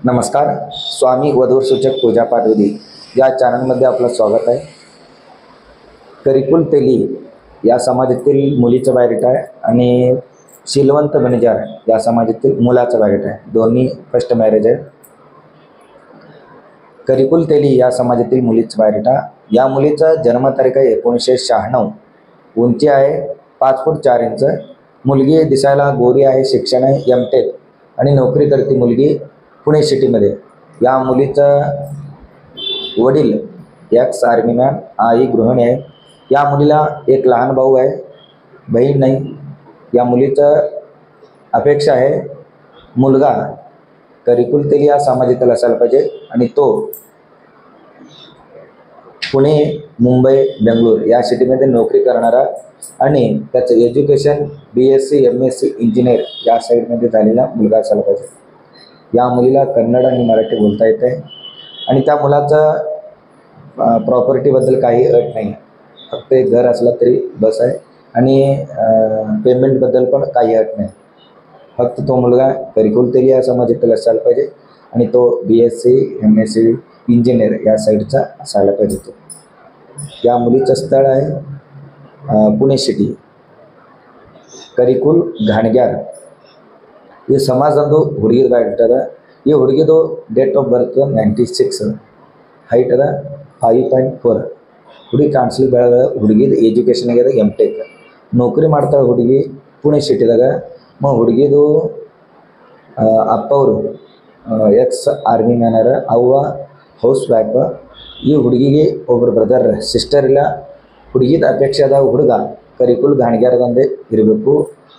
नमस्कार. स्वामी वधूवर सूचक पूजा पाठविधी या चॅनलमध्ये आपलं स्वागत आहे. करिकुल तेली या समाजातील मुलीचं बायोडेटा आहे आणि शीलवंत बनिजार या समाजातील मुलाचं बायोडेटा आहे. दोन्ही फर्स्ट मॅरेज आहे. करिकुल तेली या समाजातील मुलीचं बायोडेटा. या मुलीचा जन्मतारीख आहे 1996. उंची आहे 5 फूट 4 इंच. मुलगी दिसायला गोरी आहे. शिक्षण आहे M.Tech आणि नोकरी करते मुलगी पुणे सिटीमध्ये. या मुलीचा वडील एक्स आर्मीमॅन, आई गृहिणी आहे. या मुलीला एक लहान भाऊ आहे, बहीण नाही. या मुलीचं अपेक्षा आहे मुलगा करिकुल तेली या समाजातील असायला पाहिजे आणि तो पुणे, मुंबई, बेंगळूर या सिटीमध्ये नोकरी करणारा आणि त्याचं एज्युकेशन BSc MSc इंजिनियर या साईडमध्ये झालेला मुलगा असायला पाहिजे. या मुलीला कन्नड आणि मराठी बोलता येते आणि त्या मुलाचा प्रॉपर्टीबद्दल काही अट नाही आहे. फक्त एक घर असलं तरी बस आहे आणि पेमेंटबद्दल पण काही अट नाही. फक्त तो मुलगा करिकुल तेली या समाजातील असायला पाहिजे आणि तो BSc MSc इंजिनियर या साईडचा असायला पाहिजे. तो या मुलीचं स्थळ आहे पुणे सिटी. करिकुल घाणग्यार ಈ ಸಮಾಜದಂದು ಹುಡುಗಿದ ಇರ್ತದ. ಈ ಹುಡುಗಿದು ಡೇಟ್ ಆಫ್ ಬರ್ತ್ 96, ಹೈಟ್ ಅದ 5.4. ಹುಡುಗಿ ಕಾಣಿಸ್ಲಿಕ್ಕೆ ಬೆಳೆದ. ಹುಡುಗಿದು ಎಜುಕೇಷನ್ ಆಗ್ಯದ M.Tech. ನೌಕರಿ ಮಾಡ್ತಾಳೆ ಹುಡುಗಿ ಪುಣೆ ಸಿಟಿದಾಗ. ಹುಡುಗಿದು ಅಪ್ಪವರು ಎಕ್ಸ್ ಆರ್ಮಿ ಮ್ಯಾನರ, ಅವ್ವ ಹೌಸ್ ವೈಫ್. ಈ ಹುಡುಗಿಗೆ ಒಬ್ಬರು ಬ್ರದರ್ ಸಿಸ್ಟರ್ ಇಲ್ಲ. ಹುಡುಗಿದ ಅಪೇಕ್ಷೆ ಅದ ಹುಡುಗ ಕರಿಕುಲ್ ಗಾಣಿಗ್ಯಾರದಂದೇ ಇರಬೇಕು.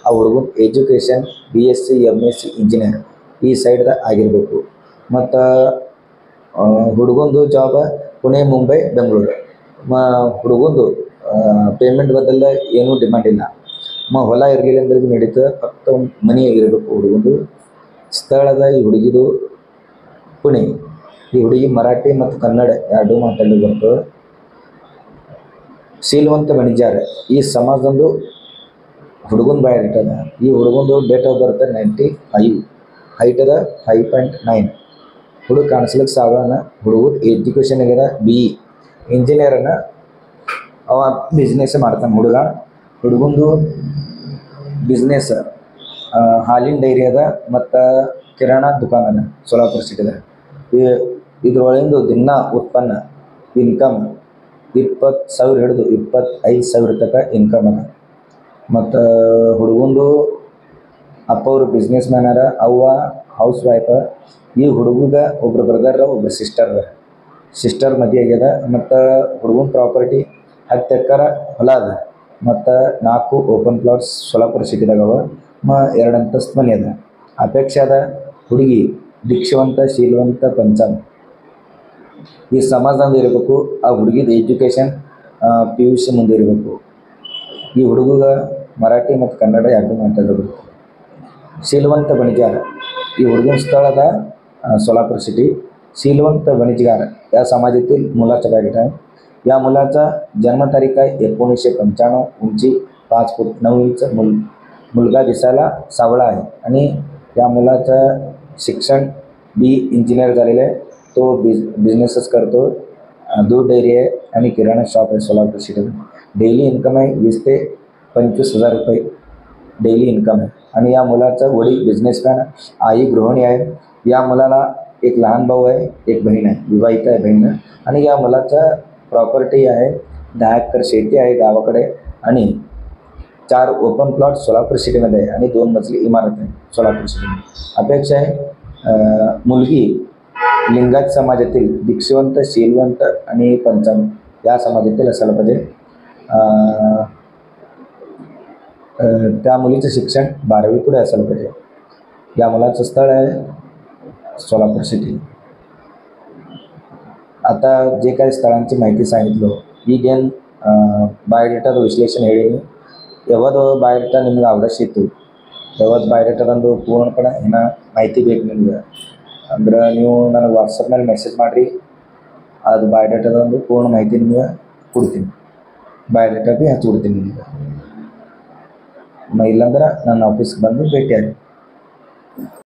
ಆ ಹುಡುಗನ ಎಜುಕೇಷನ್ BSc MSc ಇಂಜಿನಿಯರ್ ಈ ಸೈಡ್ದ ಆಗಿರಬೇಕು. ಮತ್ತು ಹುಡುಗಂದು ಜಾಬ್ ಪುಣೆ, ಮುಂಬೈ, ಬೆಂಗಳೂರು. ಹುಡುಗಂದು ಪೇಮೆಂಟ್ ಬದಲ ಏನೂ ಡಿಮ್ಯಾಂಡ್ ಇಲ್ಲ. ಹೊಲ ಇರಲಿಲ್ಲ ಅಂದ್ರೆ ಭೀ ನಡೀತದೆ. ಫಕ್ತ ಮನಿ ಇರಬೇಕು ಹುಡುಗಂದು. ಸ್ಥಳದ ಈ ಹುಡುಗಿದು ಪುಣೆ. ಈ ಹುಡುಗಿ ಮರಾಠಿ ಮತ್ತು ಕನ್ನಡ ಎರಡೂ ಮಾತಾಡಲಿಕ್ಕೆ ಬರ್ತದೆ. ಶೀಲವಂತ ಬಣಿಜಾರ್ ಈ ಸಮಾಜದಂದು ಹುಡುಗನ ಬಯೋಡೇಟಾ ಅದ. ಈ ಹುಡುಗಂದು ಡೇಟ್ ಆಫ್ ಬರ್ತ್ 95, ಹೈಟ್ ಅದ 5.9. ಹುಡುಗ ಕಾಣಿಸ್ಲಿಕ್ಕೆ ಸಾಧಾರಣ. ಹುಡುಗದ ಎಜುಕೇಷನ್ ಆಗ್ಯದ BE ಇಂಜಿನಿಯರನ್ನು. ಅವ ಬಿಸ್ನೆಸ್ ಮಾಡ್ತಾನೆ ಹುಡುಗ. ಹುಡುಗಂದು ಬಿಸ್ನೆಸ್ ಹಾಲಿನ ಡೈರಿ ಅದ ಮತ್ತು ಕಿರಾಣಾ ದುಕಾನ್ ಅದ ಸೋಲಾಪುರ ಸಿಟಿದ. ಇದ್ರೊಳಗಿಂದು ದಿನ ಉತ್ಪನ್ನ ಇನ್ಕಮ್ 20,000 ಹಿಡಿದು 25,000 ತನಕ ಇನ್ಕಮ್ ಅದ. ಮತ್ತು ಹುಡುಗಂದು ಅಪ್ಪವರು ಬಿಸ್ನೆಸ್ ಮ್ಯಾನರ, ಅವ್ವ ಹೌಸ್ ವೈಫ. ಈ ಹುಡುಗಗೆ ಒಬ್ಬರು ಬ್ರದರ್, ಒಬ್ಬರು ಸಿಸ್ಟರ್ ಮದುವೆ ಆಗ್ಯದ. ಮತ್ತು ಹುಡುಗನ ಪ್ರಾಪರ್ಟಿ 10 ಎಕರೆ ಹೊಲ ಅದ ಮತ್ತು 4 ಓಪನ್ ಪ್ಲಾಟ್ಸ್ ಸೋಲಾಪುರ ಸಿಟಿದಾಗ ಅವ. 2 ಅಂತಸ್ತು ಮನೆ ಅದ. ಅಪೇಕ್ಷೆ ಅದ ಹುಡುಗಿ ದೀಕ್ಷವಂತ, ಶೀಲವಂತ, ಪಂಚಮ ಈ ಸಮಾಜದಂದು ಇರಬೇಕು. ಆ ಹುಡುಗಿದ ಎಜುಕೇಷನ್ PUC ಮುಂದೆ ಇರಬೇಕು. ಈ ಹುಡುಗ ಮರಾಠಿ ಮತ್ತು ಕನ್ನಡ ಎರಡೂ ಮಾತಾಡಬೇಕು. ಶೀಲವಂತ ಬಣಿಜಾರ ಈ ಹುಡುಗನ ಸ್ಥಳದ सोलापूर सिटी. शीलवंत बनिजगार या समाजातील मुलाचा बायोडेटा आहे. या मुलाचा जन्मतारीख आहे 1995. उंची 5 फूट 9 इंच. मुलगा दिसायला सावळा आहे आणि या मुलाचं शिक्षण BE इंजिनियर झालेलं आहे. तो बिझनेसच करतो. दूध डेअरी आहे आणि किराणा शॉप आहे सोलापूर सिटीमध्ये. डेली इन्कम आहे 20 ते 25,000 रुपये डेली इन्कम आहे. आणि या मुलाचं वडील बिझनेसमॅन, आई गृहिणी आहे. या मुलाला एक लहान भाऊ आहे, एक बहीण आहे, विवाहित आहे बहीण. आणि या मुलाचं प्रॉपर्टी आहे 10 एकर शेती आहे गावाकडे आणि 4 ओपन प्लॉट सोलापूर सिटीमध्ये आहे आणि 2 मजली इमारत आहे सोलापूर सिटीमध्ये. अपेक्षा आहे मुलगी लिंगायत समाजातील दीक्षवंत, शीलवंत आणि पंचम या समाजातील असायला पाहिजे. त्या मुलीचं शिक्षण 12वी पुढे असायला पाहिजे. या मुलाचं स्थळ आहे सोलापूर सिटी. आता जे काही ಸ್ಥಳಾಂಚಿ ಮಾಹಿತಿ सांगितलो ಈಗೇನು ಬಯೋಡೇಟಾದ ವಿಶ್ಲೇಷಣೆ ಹೇಳೀನಿ. ಯಾವುದು ಬಯೋಡೇಟಾ ನಿಮ್ಗೆ ಅವಶ್ಯಕತೆ ಇತ್ತು, ಯಾವುದು ಬಯೋಡೇಟಾದಂದು ಪೂರ್ಣಪಣ ಏನೋ ಮಾಹಿತಿ ಬೇಕು ನಿಮ್ಗೆ ಅಂದ್ರೆ ನೀವು ನನಗೆ ವಾಟ್ಸಪ್ನಲ್ಲಿ ಮೆಸೇಜ್ ಮಾಡಿರಿ. ಅದು ಬಯೋಡೇಟಾದಂದು ಪೂರ್ಣ ಮಾಹಿತಿ ನಿಮಗೆ ಕೊಡ್ತೀನಿ. ಬಯೋಡೇಟಾ ಭೀ ಹಚ್ಚಿಬಿಡ್ತೀನಿ ನಿಮ್ಗೆ. ಇಲ್ಲಾಂದ್ರೆ ನನ್ನ ಆಫೀಸ್ಗೆ ಬಂದು ಭೇಟಿಯಾಗಿ.